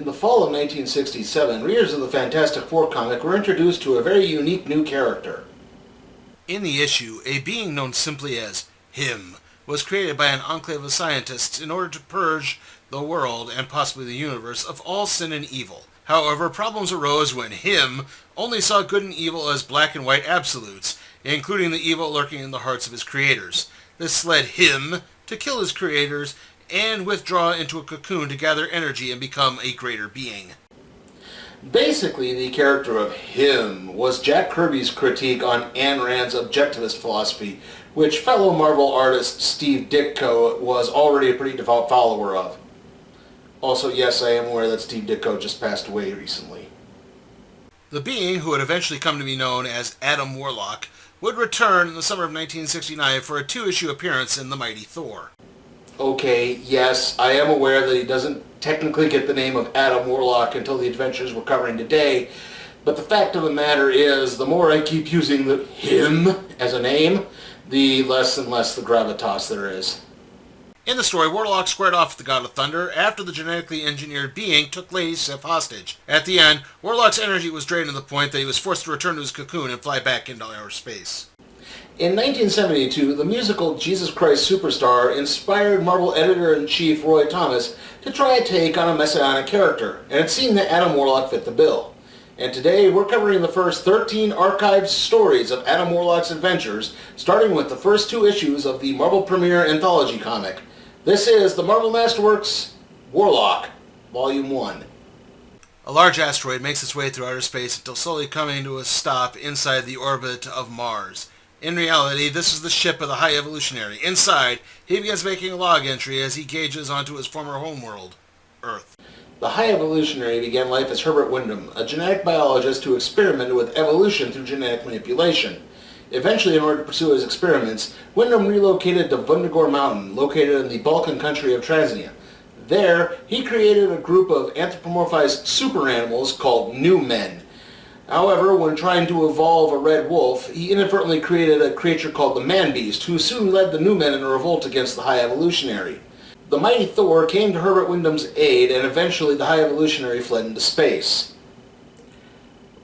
In the fall of 1967, readers of the Fantastic Four comic were introduced to a very unique new character. In the issue, a being known simply as Him was created by an enclave of scientists in order to purge the world and possibly the universe of all sin and evil. However, problems arose when Him only saw good and evil as black and white absolutes, including the evil lurking in the hearts of his creators. This led Him to kill his creators and withdraw into a cocoon to gather energy and become a greater being. Basically, the character of Him was Jack Kirby's critique on Ayn Rand's objectivist philosophy, which fellow Marvel artist Steve Ditko was already a pretty devout follower of. Also, yes, I am aware that Steve Ditko just passed away recently. The being, who would eventually come to be known as Adam Warlock, would return in the summer of 1969 for a 2-issue appearance in The Mighty Thor. Okay, yes, I am aware that he doesn't technically get the name of Adam Warlock until the adventures we're covering today, but the fact of the matter is, the more I keep using the Him as a name, the less and less the gravitas there is. In the story, Warlock squared off with the God of Thunder after the genetically engineered being took Lady Sif hostage. At the end, Warlock's energy was drained to the point that he was forced to return to his cocoon and fly back into outer space. In 1972, the musical Jesus Christ Superstar inspired Marvel editor-in-chief Roy Thomas to try a take on a messianic character, and it seemed that Adam Warlock fit the bill. And today, we're covering the first 13 archived stories of Adam Warlock's adventures, starting with the first 2 issues of the Marvel Premiere Anthology comic. This is the Marvel Masterworks Warlock, Volume 1. A large asteroid makes its way through outer space until slowly coming to a stop inside the orbit of Mars. In reality, this is the ship of the High Evolutionary. Inside, he begins making a log entry as he gauges onto his former homeworld, Earth. The High Evolutionary began life as Herbert Wyndham, a genetic biologist who experimented with evolution through genetic manipulation. Eventually, in order to pursue his experiments, Wyndham relocated to Vundagore Mountain, located in the Balkan country of Transnia. There, he created a group of anthropomorphized super animals called New Men. However, when trying to evolve a red wolf, he inadvertently created a creature called the Man-Beast, who soon led the New Men in a revolt against the High Evolutionary. The mighty Thor came to Herbert Wyndham's aid, and eventually the High Evolutionary fled into space.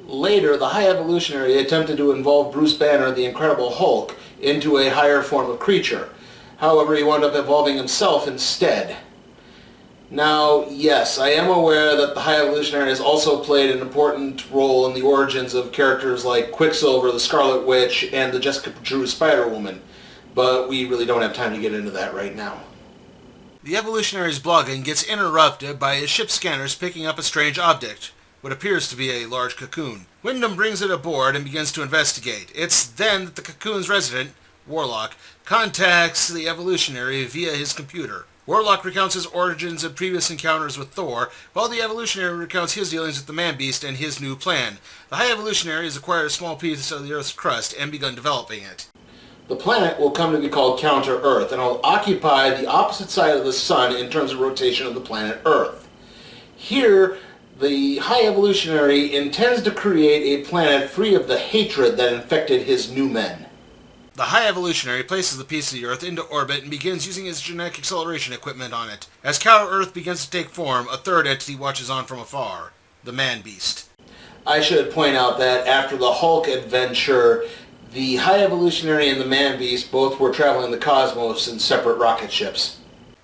Later, the High Evolutionary attempted to involve Bruce Banner, the Incredible Hulk, into a higher form of creature. However, he wound up evolving himself instead. Now, yes, I am aware that the High Evolutionary has also played an important role in the origins of characters like Quicksilver, the Scarlet Witch, and the Jessica Drew Spider-Woman, but we really don't have time to get into that right now. The Evolutionary's blogging gets interrupted by his ship scanners picking up a strange object, what appears to be a large cocoon. Wyndham brings it aboard and begins to investigate. It's then that the cocoon's resident, Warlock, contacts the Evolutionary via his computer. Warlock recounts his origins and previous encounters with Thor, while the Evolutionary recounts his dealings with the Man-Beast and his new plan. The High Evolutionary has acquired a small piece of the Earth's crust and begun developing it. The planet will come to be called Counter-Earth, and will occupy the opposite side of the Sun in terms of rotation of the planet Earth. Here, the High Evolutionary intends to create a planet free of the hatred that infected his New Men. The High Evolutionary places the piece of the Earth into orbit and begins using his genetic acceleration equipment on it. As Counter-Earth begins to take form, a third entity watches on from afar, the Man-Beast. I should point out that after the Hulk adventure, the High Evolutionary and the Man-Beast both were traveling the cosmos in separate rocket ships.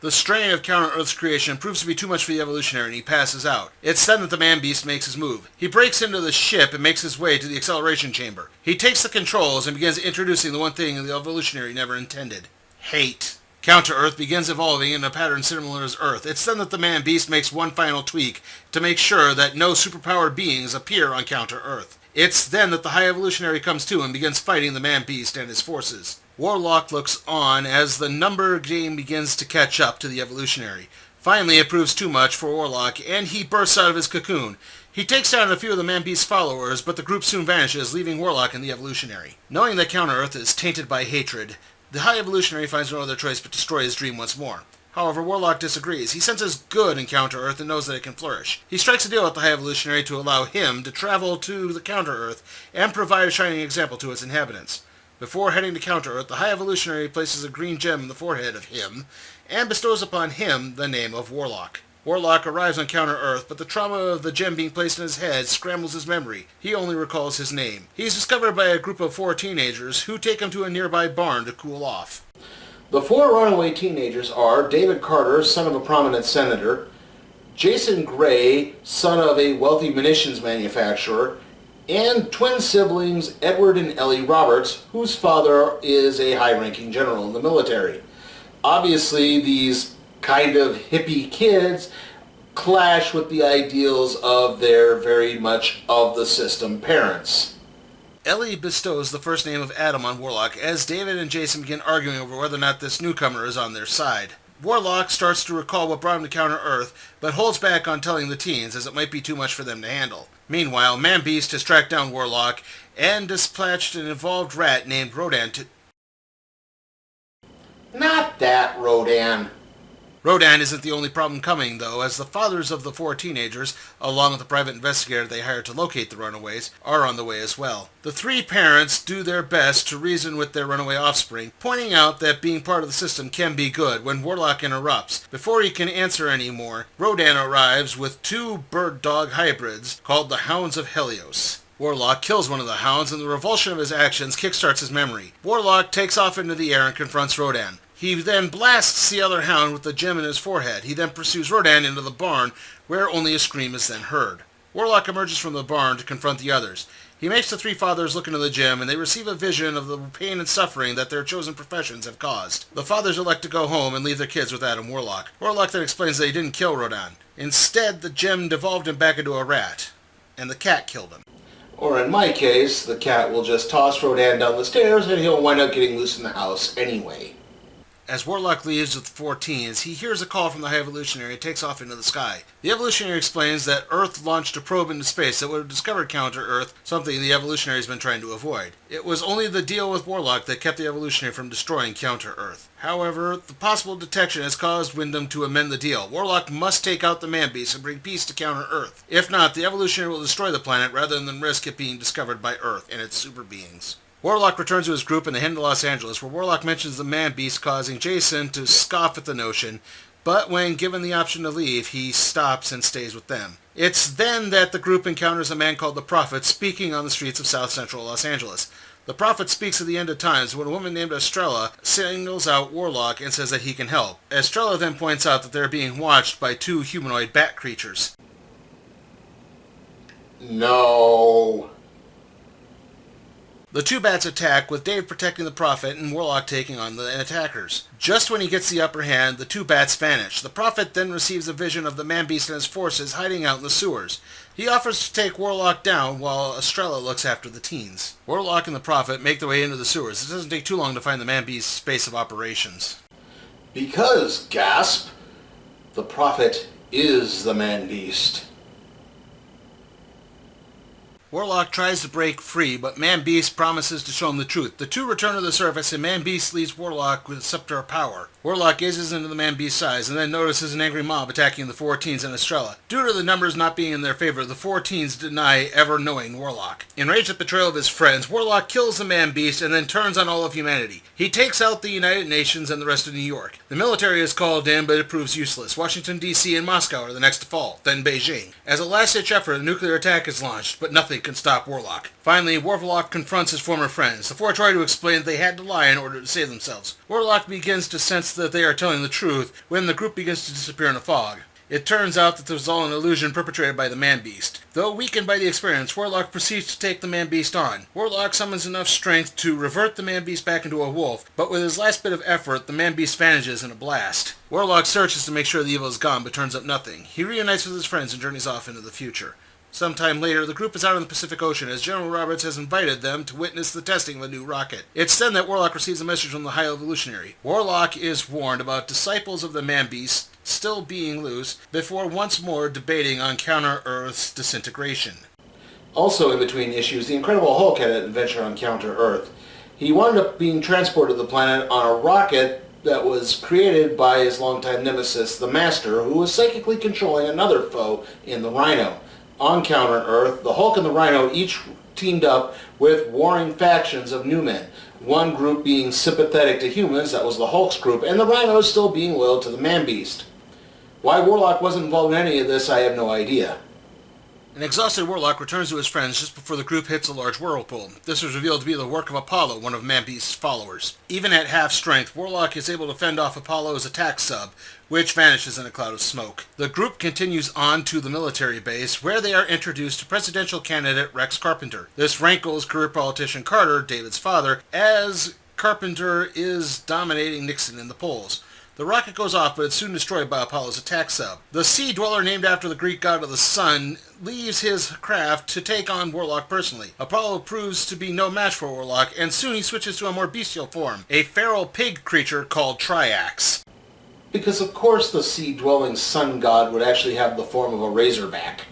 The strain of Counter-Earth's creation proves to be too much for the Evolutionary and he passes out. It's then that the Man-Beast makes his move. He breaks into the ship and makes his way to the acceleration chamber. He takes the controls and begins introducing the one thing the Evolutionary never intended: hate. Counter-Earth begins evolving in a pattern similar as Earth. It's then that the Man-Beast makes one final tweak to make sure that no superpowered beings appear on Counter-Earth. It's then that the High Evolutionary comes to and begins fighting the Man-Beast and his forces. Warlock looks on as the number game begins to catch up to the Evolutionary. Finally, it proves too much for Warlock, and he bursts out of his cocoon. He takes down a few of the Man-Beast's followers, but the group soon vanishes, leaving Warlock and the Evolutionary. Knowing that Counter-Earth is tainted by hatred, the High Evolutionary finds no other choice but to destroy his dream once more. However, Warlock disagrees. He senses good in Counter-Earth and knows that it can flourish. He strikes a deal with the High Evolutionary to allow him to travel to the Counter-Earth and provide a shining example to its inhabitants. Before heading to Counter-Earth, the High Evolutionary places a green gem in the forehead of him and bestows upon him the name of Warlock. Warlock arrives on Counter-Earth, but the trauma of the gem being placed in his head scrambles his memory. He only recalls his name. He's discovered by a group of 4 teenagers who take him to a nearby barn to cool off. The 4 runaway teenagers are David Carter, son of a prominent senator, Jason Gray, son of a wealthy munitions manufacturer, and twin siblings Edward and Ellie Roberts, whose father is a high-ranking general in the military. Obviously, these kind of hippie kids clash with the ideals of their very much of the system parents. Ellie bestows the first name of Adam on Warlock as David and Jason begin arguing over whether or not this newcomer is on their side. Warlock starts to recall what brought him to Counter-Earth, but holds back on telling the teens as it might be too much for them to handle. Meanwhile, Man-Beast has tracked down Warlock and dispatched an evolved rat named Rodan to... Not that Rodan. Rodan isn't the only problem coming, though, as the fathers of the 4 teenagers, along with the private investigator they hired to locate the runaways, are on the way as well. The 3 parents do their best to reason with their runaway offspring, pointing out that being part of the system can be good when Warlock interrupts. Before he can answer anymore, Rodan arrives with 2 bird-dog hybrids called the Hounds of Helios. Warlock kills one of the hounds, and the revulsion of his actions kickstarts his memory. Warlock takes off into the air and confronts Rodan. He then blasts the other hound with the gem in his forehead. He then pursues Rodan into the barn, where only a scream is then heard. Warlock emerges from the barn to confront the others. He makes the 3 fathers look into the gem, and they receive a vision of the pain and suffering that their chosen professions have caused. The fathers elect to go home and leave their kids with Adam Warlock. Warlock then explains that he didn't kill Rodan. Instead, the gem devolved him back into a rat, and the cat killed him. Or in my case, the cat will just toss Rodan down the stairs and he'll wind up getting loose in the house anyway. As Warlock leaves with the 4 teens, he hears a call from the High Evolutionary and takes off into the sky. The Evolutionary explains that Earth launched a probe into space that would have discovered Counter-Earth, something the Evolutionary has been trying to avoid. It was only the deal with Warlock that kept the Evolutionary from destroying Counter-Earth. However, the possible detection has caused Wyndham to amend the deal. Warlock must take out the Man-Beast and bring peace to Counter-Earth. If not, the Evolutionary will destroy the planet rather than risk it being discovered by Earth and its super beings. Warlock returns to his group and they head to Los Angeles, where Warlock mentions the Man-Beast, causing Jason to scoff at the notion, but when given the option to leave, he stops and stays with them. It's then that the group encounters a man called the Prophet speaking on the streets of South Central Los Angeles. The Prophet speaks of the end of times when a woman named Estrella singles out Warlock and says that he can help. Estrella then points out that they're being watched by 2 humanoid bat creatures. No. The 2 bats attack, with Dave protecting the Prophet and Warlock taking on the attackers. Just when he gets the upper hand, the 2 bats vanish. The Prophet then receives a vision of the Man-Beast and his forces hiding out in the sewers. He offers to take Warlock down while Estrella looks after the teens. Warlock and the Prophet make their way into the sewers. It doesn't take too long to find the Man-Beast's base of operations. Because, gasp, the Prophet is the Man-Beast. Warlock tries to break free, but Man-Beast promises to show him the truth. The 2 return to the surface, and Man-Beast leaves Warlock with a scepter of power. Warlock gazes into the Man-Beast's eyes, and then notices an angry mob attacking the 4 teens and Estrella. Due to the numbers not being in their favor, the 4 teens deny ever knowing Warlock. Enraged at the betrayal of his friends, Warlock kills the Man-Beast and then turns on all of humanity. He takes out the United Nations and the rest of New York. The military is called in, but it proves useless. Washington, D.C. and Moscow are the next to fall, then Beijing. As a last-ditch effort, a nuclear attack is launched, but nothing can stop Warlock. Finally, Warlock confronts his former friends. The 4 try to explain that they had to lie in order to save themselves. Warlock begins to sense that they are telling the truth when the group begins to disappear in a fog. It turns out that this was all an illusion perpetrated by the Man-Beast. Though weakened by the experience, Warlock proceeds to take the Man-Beast on. Warlock summons enough strength to revert the Man-Beast back into a wolf, but with his last bit of effort, the Man-Beast vanishes in a blast. Warlock searches to make sure the evil is gone, but turns up nothing. He reunites with his friends and journeys off into the future. Sometime later, the group is out in the Pacific Ocean as General Roberts has invited them to witness the testing of a new rocket. It's then that Warlock receives a message from the High Evolutionary. Warlock is warned about disciples of the Man-Beast still being loose before once more debating on Counter-Earth's disintegration. Also in between issues, the Incredible Hulk had an adventure on Counter-Earth. He wound up being transported to the planet on a rocket that was created by his longtime nemesis, the Master, who was psychically controlling another foe in the Rhino. On Counter-Earth, the Hulk and the Rhino each teamed up with warring factions of new men. One group being sympathetic to humans, that was the Hulk's group, and the Rhinos still being loyal to the Man-Beast. Why Warlock wasn't involved in any of this, I have no idea. An exhausted Warlock returns to his friends just before the group hits a large whirlpool. This is revealed to be the work of Apollo, one of Man-Beast's followers. Even at half strength, Warlock is able to fend off Apollo's attack sub, which vanishes in a cloud of smoke. The group continues on to the military base, where they are introduced to presidential candidate Rex Carpenter. This rankles career politician Carter, David's father, as Carpenter is dominating Nixon in the polls. The rocket goes off, but it's soon destroyed by Apollo's attack sub. The Sea Dweller, named after the Greek god of the sun, leaves his craft to take on Warlock personally. Apollo proves to be no match for Warlock, and soon he switches to a more bestial form, a feral pig creature called Triax. Because of course the sea-dwelling sun god would actually have the form of a razorback.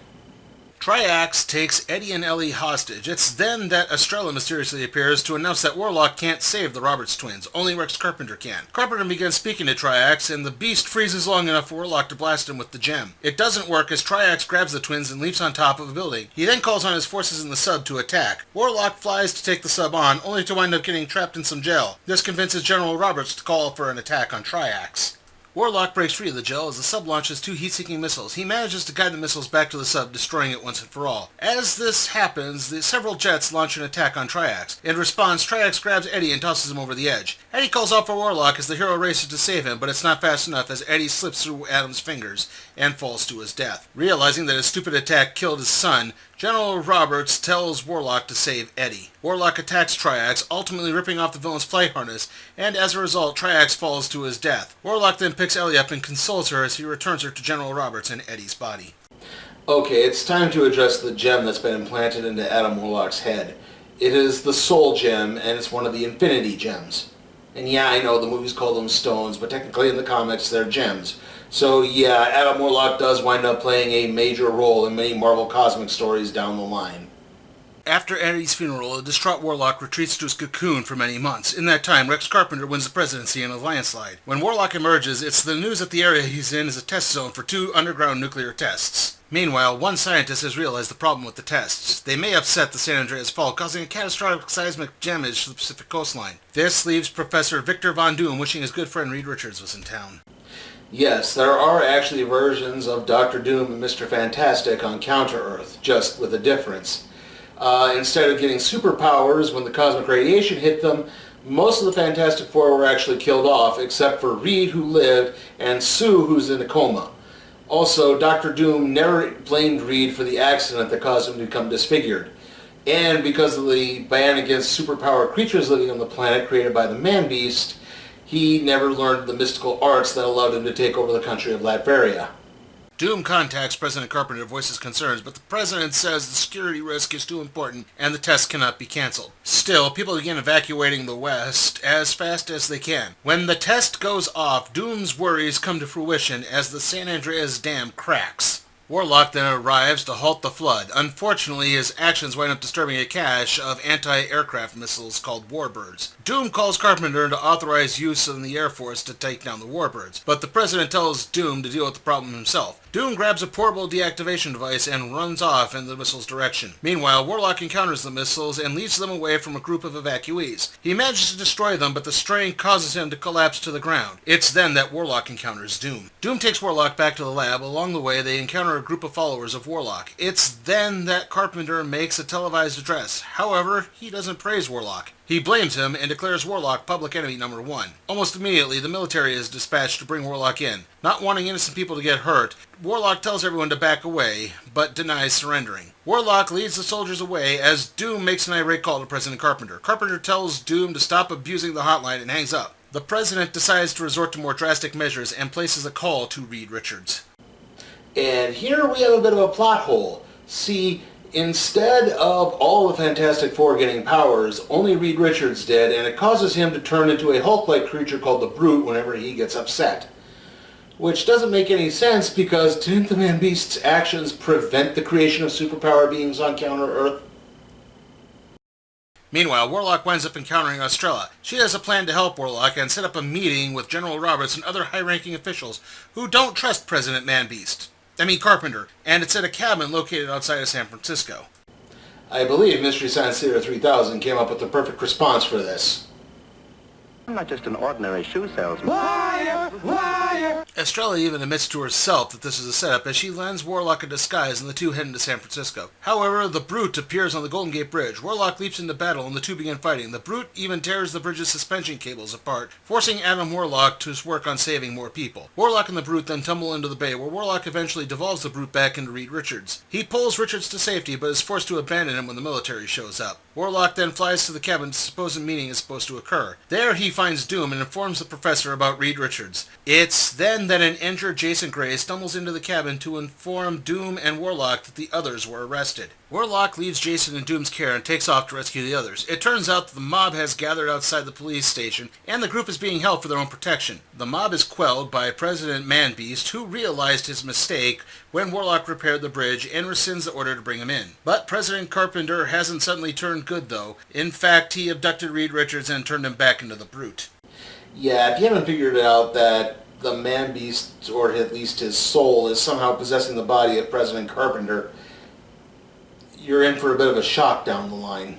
Triax takes Eddie and Ellie hostage. It's then that Estrella mysteriously appears to announce that Warlock can't save the Roberts twins. Only Rex Carpenter can. Carpenter begins speaking to Triax, and the beast freezes long enough for Warlock to blast him with the gem. It doesn't work as Triax grabs the twins and leaps on top of a building. He then calls on his forces in the sub to attack. Warlock flies to take the sub on, only to wind up getting trapped in some gel. This convinces General Roberts to call for an attack on Triax. Warlock breaks free of the gel as the sub launches 2 heat-seeking missiles. He manages to guide the missiles back to the sub, destroying it once and for all. As this happens, the several jets launch an attack on Triax. In response, Triax grabs Eddie and tosses him over the edge. Eddie calls out for Warlock as the hero races to save him, but it's not fast enough as Eddie slips through Adam's fingers and falls to his death. Realizing that his stupid attack killed his son, General Roberts tells Warlock to save Eddie. Warlock attacks Triax, ultimately ripping off the villain's flight harness, and as a result, Triax falls to his death. Warlock then picks Ellie up and consoles her as he returns her to General Roberts and Eddie's body. Okay, it's time to address the gem that's been implanted into Adam Warlock's head. It is the Soul Gem, and it's one of the Infinity Gems. And yeah, I know the movies call them stones, but technically in the comics they're gems. So yeah, Adam Warlock does wind up playing a major role in many Marvel cosmic stories down the line. After Eddie's funeral, a distraught Warlock retreats to his cocoon for many months. In that time, Rex Carpenter wins the presidency in a landslide. When Warlock emerges, it's the news that the area he's in is a test zone for 2 underground nuclear tests. Meanwhile, one scientist has realized the problem with the tests. They may upset the San Andreas Fault, causing a catastrophic seismic damage to the Pacific coastline. This leaves Professor Victor Von Doom wishing his good friend Reed Richards was in town. Yes, there are actually versions of Dr. Doom and Mr. Fantastic on Counter-Earth, just with a difference. Instead of getting superpowers when the cosmic radiation hit them, most of the Fantastic Four were actually killed off, except for Reed, who lived, and Sue, who's in a coma. Also, Dr. Doom never blamed Reed for the accident that caused him to become disfigured. And because of the ban against superpowered creatures living on the planet created by the Man-Beast, he never learned the mystical arts that allowed him to take over the country of Latveria. Doom contacts President Carpenter to voice his concerns, but the president says the security risk is too important and the test cannot be cancelled. Still, people begin evacuating the West as fast as they can. When the test goes off, Doom's worries come to fruition as the San Andreas Dam cracks. Warlock then arrives to halt the flood. Unfortunately, his actions wind up disturbing a cache of anti-aircraft missiles called Warbirds. Doom calls Carpenter to authorize use in the Air Force to take down the Warbirds, but the president tells Doom to deal with the problem himself. Doom grabs a portable deactivation device and runs off in the missile's direction. Meanwhile, Warlock encounters the missiles and leads them away from a group of evacuees. He manages to destroy them, but the strain causes him to collapse to the ground. It's then that Warlock encounters Doom. Doom takes Warlock back to the lab. Along the way, they encounter a group of followers of Warlock. It's then that Carpenter makes a televised address. However, he doesn't praise Warlock. He blames him and declares Warlock public enemy number 1. Almost immediately, the military is dispatched to bring Warlock in. Not wanting innocent people to get hurt, Warlock tells everyone to back away, but denies surrendering. Warlock leads the soldiers away as Doom makes an irate call to President Carpenter. Carpenter tells Doom to stop abusing the hotline and hangs up. The president decides to resort to more drastic measures and places a call to Reed Richards. And here we have a bit of a plot hole. See, instead of all the Fantastic Four getting powers, only Reed Richards did, and it causes him to turn into a Hulk-like creature called the Brute whenever he gets upset. Which doesn't make any sense because didn't the Man-Beast's actions prevent the creation of superpower beings on Counter-Earth? Meanwhile, Warlock winds up encountering Estrella. She has a plan to help Warlock and set up a meeting with General Roberts and other high-ranking officials who don't trust President Carpenter, and it's at a cabin located outside of San Francisco. I believe Mystery Science Theater 3000 came up with the perfect response for this. I'm not just an ordinary shoe salesman. Liar! Liar! Estrella even admits to herself that this is a setup as she lends Warlock a disguise and the two head into San Francisco. However, the Brute appears on the Golden Gate Bridge. Warlock leaps into battle and the two begin fighting. The Brute even tears the bridge's suspension cables apart, forcing Adam Warlock to work on saving more people. Warlock and the Brute then tumble into the bay, where Warlock eventually devolves the Brute back into Reed Richards. He pulls Richards to safety, but is forced to abandon him when the military shows up. Warlock then flies to the cabin the supposed meeting is supposed to occur. There he finds Doom and informs the professor about Reed Richards. It's then that an injured Jason Gray stumbles into the cabin to inform Doom and Warlock that the others were arrested. Warlock leaves Jason in Doom's care and takes off to rescue the others. It turns out that the mob has gathered outside the police station, and the group is being held for their own protection. The mob is quelled by President Manbeast, who realized his mistake when Warlock repaired the bridge and rescinds the order to bring him in. But President Carpenter hasn't suddenly turned good, though. In fact, he abducted Reed Richards and turned him back into the Brute. Yeah, if you haven't figured it out that the Man-Beast, or at least his soul, is somehow possessing the body of President Carpenter, you're in for a bit of a shock down the line.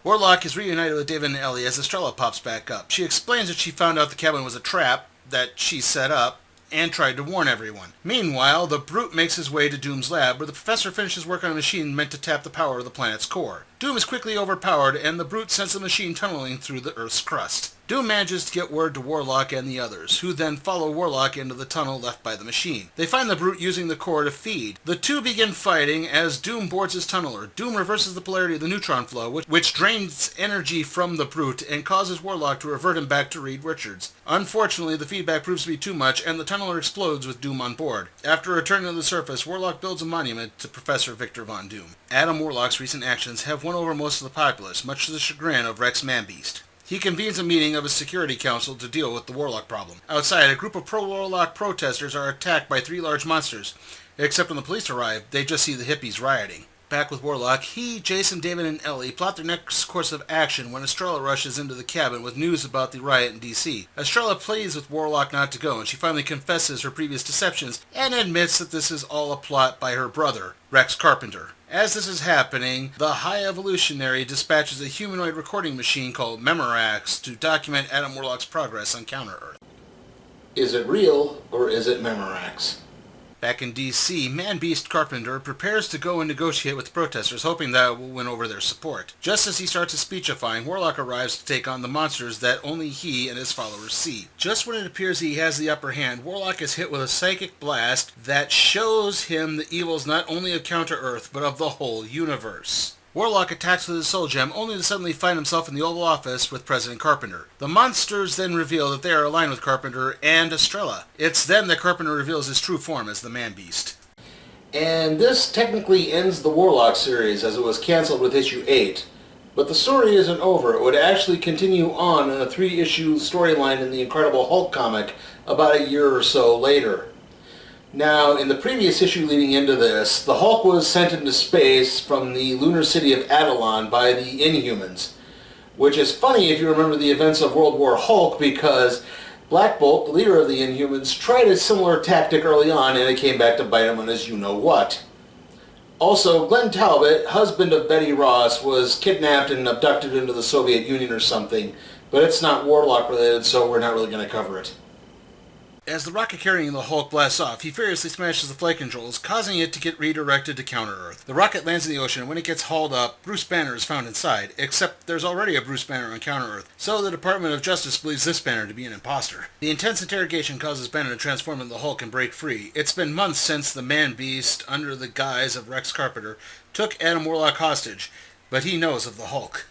Warlock is reunited with David and Ellie as Estrella pops back up. She explains that she found out the cabin was a trap that she set up and tried to warn everyone. Meanwhile, the Brute makes his way to Doom's lab, where the professor finishes work on a machine meant to tap the power of the planet's core. Doom is quickly overpowered, and the Brute sends the machine tunneling through the Earth's crust. Doom manages to get word to Warlock and the others, who then follow Warlock into the tunnel left by the machine. They find the Brute using the core to feed. The two begin fighting as Doom boards his tunneler. Doom reverses the polarity of the neutron flow, which drains energy from the Brute and causes Warlock to revert him back to Reed Richards. Unfortunately, the feedback proves to be too much, and the tunneler explodes with Doom on board. After returning to the surface, Warlock builds a monument to Professor Victor Von Doom. Adam Warlock's recent actions have won over most of the populace, much to the chagrin of Rex Manbeast. He convenes a meeting of his security council to deal with the Warlock problem. Outside, a group of pro-Warlock protesters are attacked by 3 large monsters. Except when the police arrive, they just see the hippies rioting. Back with Warlock, he, Jason, David, and Ellie plot their next course of action when Estrella rushes into the cabin with news about the riot in D.C. Estrella pleads with Warlock not to go, and she finally confesses her previous deceptions and admits that this is all a plot by her brother, Rex Carpenter. As this is happening, the High Evolutionary dispatches a humanoid recording machine called Memorax to document Adam Warlock's progress on Counter-Earth. Is it real, or is it Memorax? Back in D.C., Man-Beast Carpenter prepares to go and negotiate with the protesters, hoping that it will win over their support. Just as he starts his speechifying, Warlock arrives to take on the monsters that only he and his followers see. Just when it appears he has the upper hand, Warlock is hit with a psychic blast that shows him the evils not only of Counter-Earth, but of the whole universe. Warlock attacks with his soul gem, only to suddenly find himself in the Oval Office with President Carpenter. The monsters then reveal that they are aligned with Carpenter and Estrella. It's then that Carpenter reveals his true form as the Man-Beast. And this technically ends the Warlock series, as it was cancelled with issue 8. But the story isn't over. It would actually continue on in a 3-issue storyline in the Incredible Hulk comic about a year or so later. Now, in the previous issue leading into this, the Hulk was sent into space from the lunar city of Adelon by the Inhumans, which is funny if you remember the events of World War Hulk, because Black Bolt, the leader of the Inhumans, tried a similar tactic early on, and it came back to bite him on his you-know-what. Also, Glenn Talbot, husband of Betty Ross, was kidnapped and abducted into the Soviet Union or something, but it's not Warlock related, so we're not really going to cover it. As the rocket carrying the Hulk blasts off, he furiously smashes the flight controls, causing it to get redirected to Counter-Earth. The rocket lands in the ocean, and when it gets hauled up, Bruce Banner is found inside, except there's already a Bruce Banner on Counter-Earth, so the Department of Justice believes this Banner to be an imposter. The intense interrogation causes Banner to transform into the Hulk and break free. It's been months since the Man-Beast, under the guise of Rex Carpenter, took Adam Warlock hostage, but he knows of the Hulk.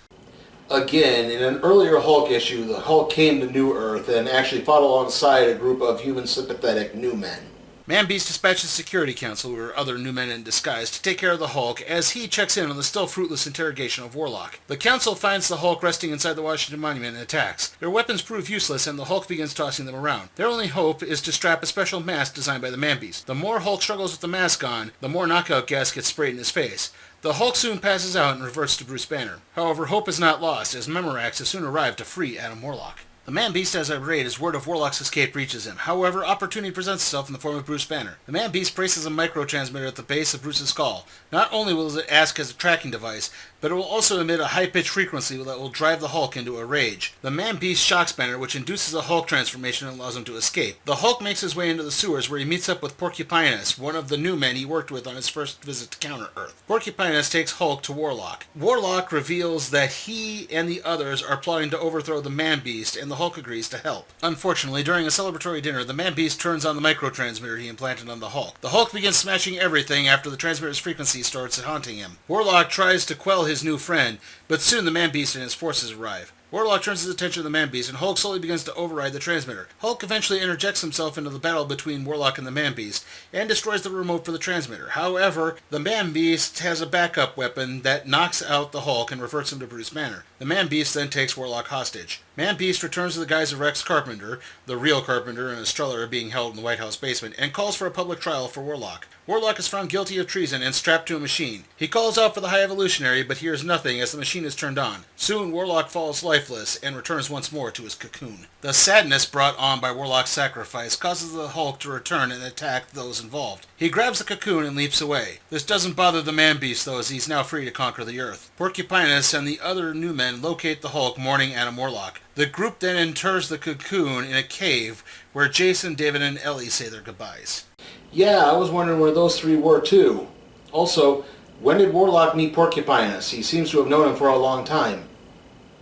Again, in an earlier Hulk issue, the Hulk came to New Earth and actually fought alongside a group of human sympathetic new men. Man-Beast dispatches Security Council, or other new men in disguise, to take care of the Hulk as he checks in on the still fruitless interrogation of Warlock. The Council finds the Hulk resting inside the Washington Monument and attacks. Their weapons prove useless, and the Hulk begins tossing them around. Their only hope is to strap a special mask designed by the Man-Beast. The more Hulk struggles with the mask on, the more knockout gas gets sprayed in his face. The Hulk soon passes out and reverts to Bruce Banner. However, hope is not lost, as Memorax has soon arrived to free Adam Warlock. The Man-Beast has irate as word of Warlock's escape reaches him. However, opportunity presents itself in the form of Bruce Banner. The Man-Beast places a microtransmitter at the base of Bruce's skull. Not only will it act as a tracking device, but it will also emit a high-pitched frequency that will drive the Hulk into a rage. The Man-Beast shocks Banner, which induces a Hulk transformation and allows him to escape. The Hulk makes his way into the sewers where he meets up with Porcupinus, one of the new men he worked with on his first visit to Counter-Earth. Porcupinus takes Hulk to Warlock. Warlock reveals that he and the others are plotting to overthrow the Man-Beast, and the Hulk agrees to help. Unfortunately, during a celebratory dinner, the Man-Beast turns on the microtransmitter he implanted on the Hulk. The Hulk begins smashing everything after the transmitter's frequency starts haunting him. Warlock tries to quell his new friend, but soon the Man-Beast and his forces arrive. Warlock turns his attention to the Man-Beast, and Hulk slowly begins to override the transmitter. Hulk eventually interjects himself into the battle between Warlock and the Man-Beast, and destroys the remote for the transmitter. However, the Man-Beast has a backup weapon that knocks out the Hulk and reverts him to Bruce Banner. The Man-Beast then takes Warlock hostage. Man-Beast returns to the guise of Rex Carpenter, the real Carpenter and Estrella are being held in the White House basement, and calls for a public trial for Warlock. Warlock is found guilty of treason and strapped to a machine. He calls out for the High Evolutionary, but hears nothing as the machine is turned on. Soon, Warlock falls lifeless and returns once more to his cocoon. The sadness brought on by Warlock's sacrifice causes the Hulk to return and attack those involved. He grabs the cocoon and leaps away. This doesn't bother the Man-Beast, though, as he's now free to conquer the Earth. Porcupinus and the other new men locate the Hulk mourning Adam Warlock. The group then inters the cocoon in a cave where Jason, David, and Ellie say their goodbyes. Yeah, I was wondering where those three were too. Also, when did Warlock meet Porcupinus? He seems to have known him for a long time.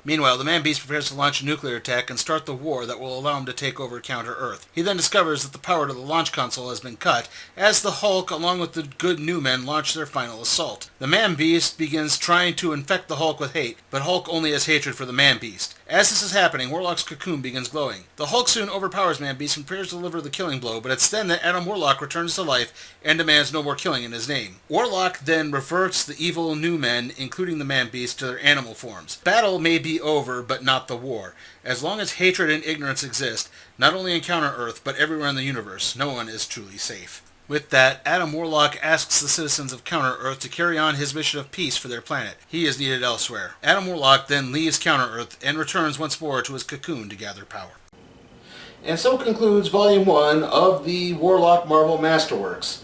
Meanwhile, the Man-Beast prepares to launch a nuclear attack and start the war that will allow him to take over Counter-Earth. He then discovers that the power to the launch console has been cut, as the Hulk, along with the good new men, launch their final assault. The Man-Beast begins trying to infect the Hulk with hate, but Hulk only has hatred for the Man-Beast. As this is happening, Warlock's cocoon begins glowing. The Hulk soon overpowers Man-Beast and prepares to deliver the killing blow, but it's then that Adam Warlock returns to life and demands no more killing in his name. Warlock then reverts the evil new men, including the Man-Beast, to their animal forms. Battle may be over, but not the war. As long as hatred and ignorance exist, not only in Counter-Earth, but everywhere in the universe, no one is truly safe. With that, Adam Warlock asks the citizens of Counter-Earth to carry on his mission of peace for their planet. He is needed elsewhere. Adam Warlock then leaves Counter-Earth and returns once more to his cocoon to gather power. And so concludes Volume 1 of the Warlock Marvel Masterworks.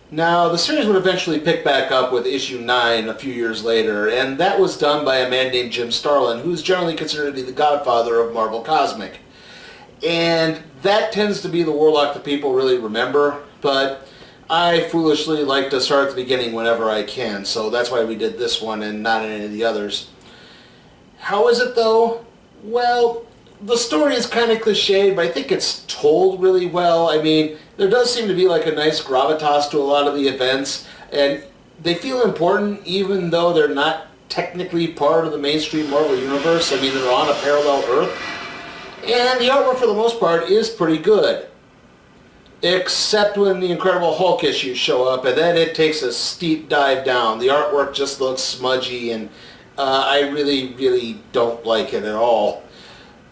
Now, the series would eventually pick back up with issue 9 a few years later, and that was done by a man named Jim Starlin, who's generally considered to be the godfather of Marvel Cosmic. And that tends to be the Warlock that people really remember, but I foolishly like to start at the beginning whenever I can, so that's why we did this one and not any of the others. How is it, though? Well, the story is kind of cliched, but I think it's told really well. I mean, there does seem to be like a nice gravitas to a lot of the events, and they feel important even though they're not technically part of the mainstream Marvel Universe. I mean, they're on a parallel Earth. And the artwork for the most part is pretty good. Except when the Incredible Hulk issues show up, and then it takes a steep dive down. The artwork just looks smudgy, and I really don't like it at all.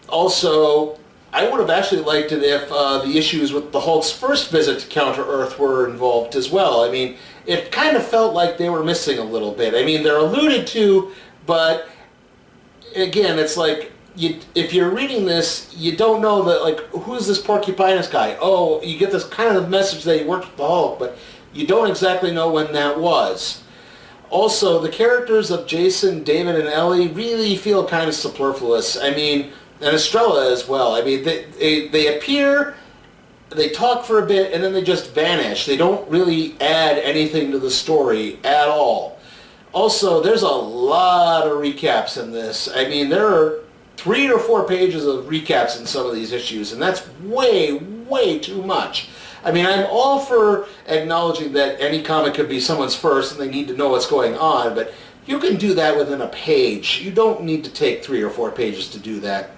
Also, I would have actually liked it if the issues with the Hulk's first visit to Counter-Earth were involved as well. I mean, it kind of felt like they were missing a little bit. I mean, they're alluded to, but again, it's like, if you're reading this, you don't know that, like, who's this Porcupinus guy? Oh, you get this kind of message that he worked with the Hulk, but you don't exactly know when that was. Also, the characters of Jason, David, and Ellie really feel kind of superfluous. I mean, and Estrella as well. I mean, they appear, they talk for a bit, and then they just vanish. They don't really add anything to the story at all. Also, there's a lot of recaps in this. I mean, there are 3 or 4 pages of recaps in some of these issues, and that's way too much. I mean, I'm all for acknowledging that any comic could be someone's first and they need to know what's going on, but you can do that within a page. You don't need to take 3 or 4 pages to do that.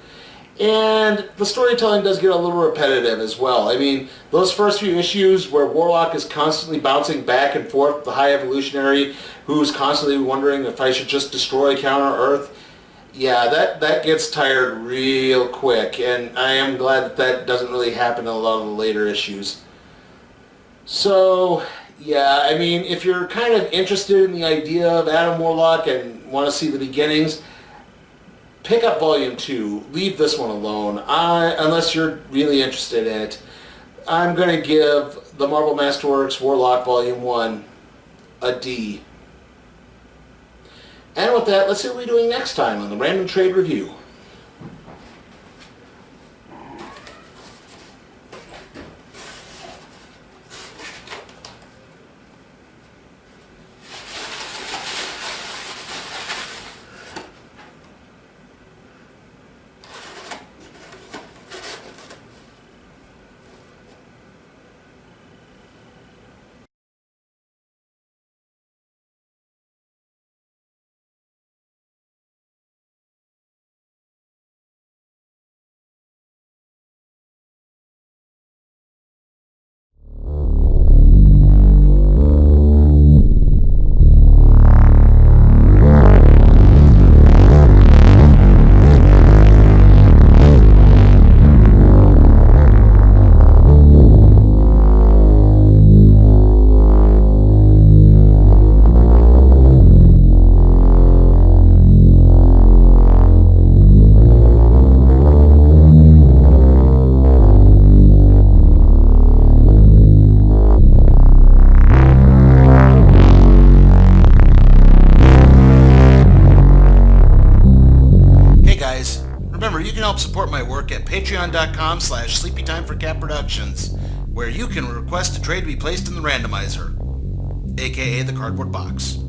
And the storytelling does get a little repetitive as well. I mean, those first few issues where Warlock is constantly bouncing back and forth with the High Evolutionary, who's constantly wondering if I should just destroy Counter-Earth, yeah, that gets tired real quick, and I am glad that doesn't really happen in a lot of the later issues. So, yeah, I mean, if you're kind of interested in the idea of Adam Warlock and want to see the beginnings, pick up Volume 2. Leave this one alone, unless you're really interested in it. I'm going to give the Marvel Masterworks Warlock Volume 1 a D. And with that, let's see what we're doing next time on the Random Trade Review. Remember, you can help support my work at patreon.com/sleepytimeforcatproductions, where you can request a trade be placed in the randomizer, aka the cardboard box.